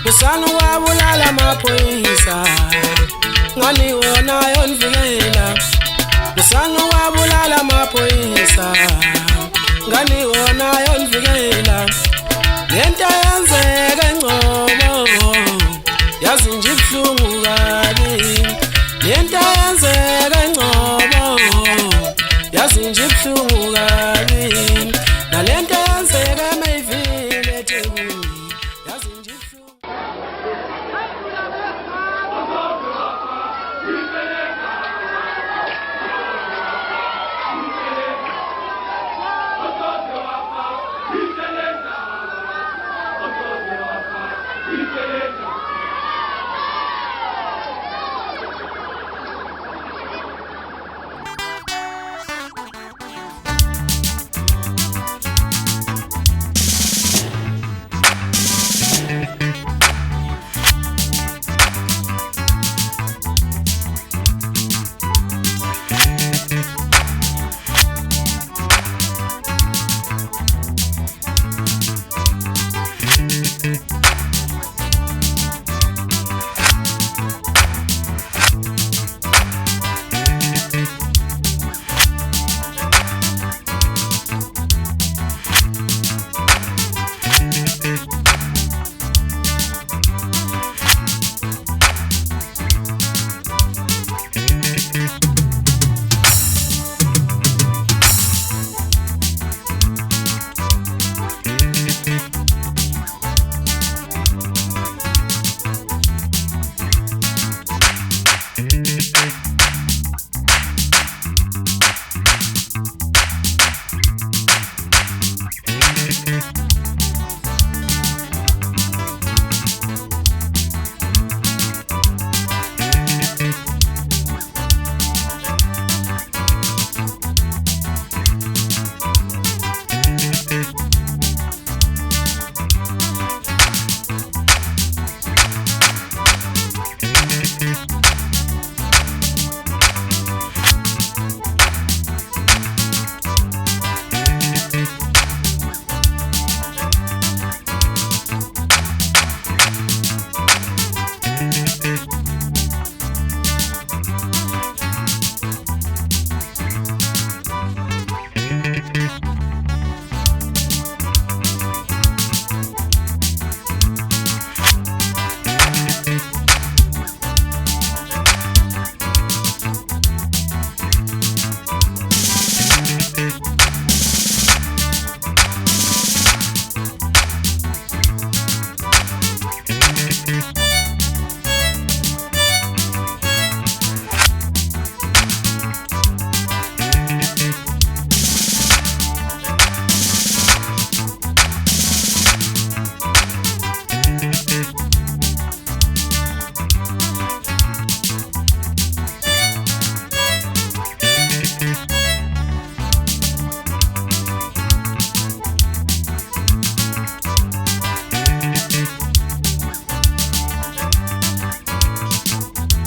Usana wabulala maphoyisa ngani wona yonvikela Usana wabulala maphoyisa ngani wona yonvikela Lento yenzeka engcobo yazi nje ibhlungu kabi Lento yenzeka engcobo yazi nje ibhlungu kabi Nalento yenzeka mayivile eThekwini yazi nje ibhlungu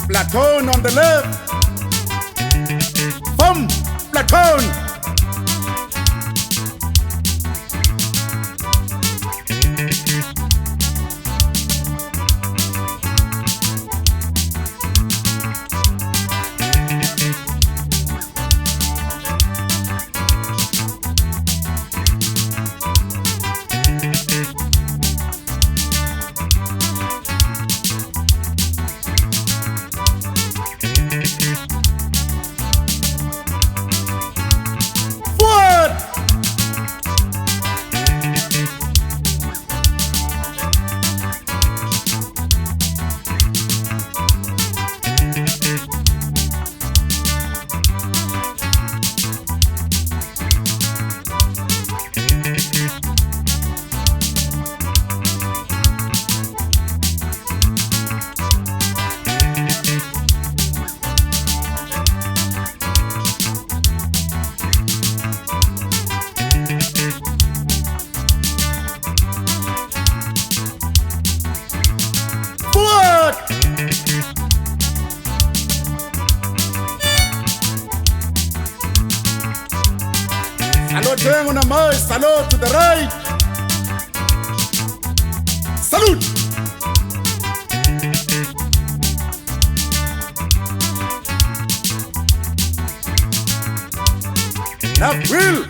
Platoon on the left. Boom, platoon. Salute on the march, salute to the right. Salute. Will.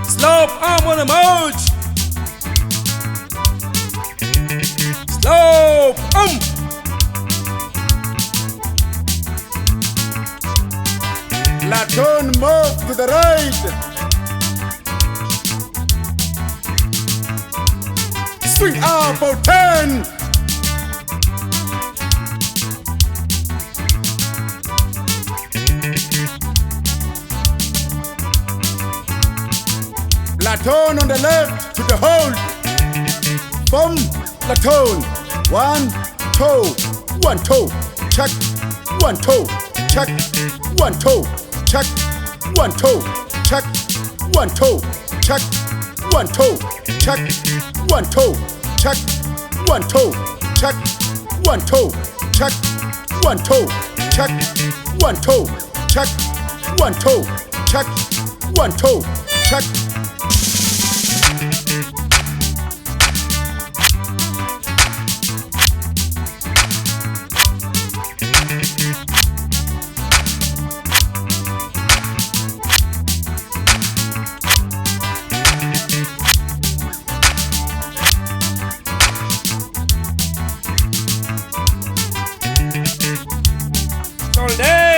Slope arm on the march. Slope Platoon move to the right. Swing up for 10. Platoon on the left to the hold. From platoon. 1, 2, 1, 2. Check. 1, 2. Check. 1, 2. Check. 1, 2. Check. 1, 2. Check. 1, 2. Check. 1, 2. Check. 1, 2. Check. 1, 2. Check. 1, 2. Check. 1, 2. Check. 1, 2. Check. 1, 2. Check. all day.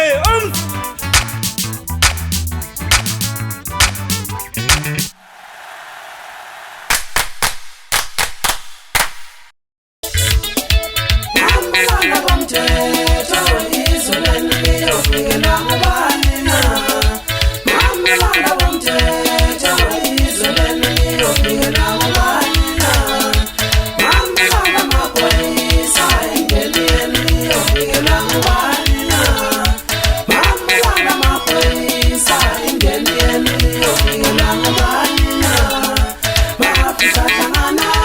Sana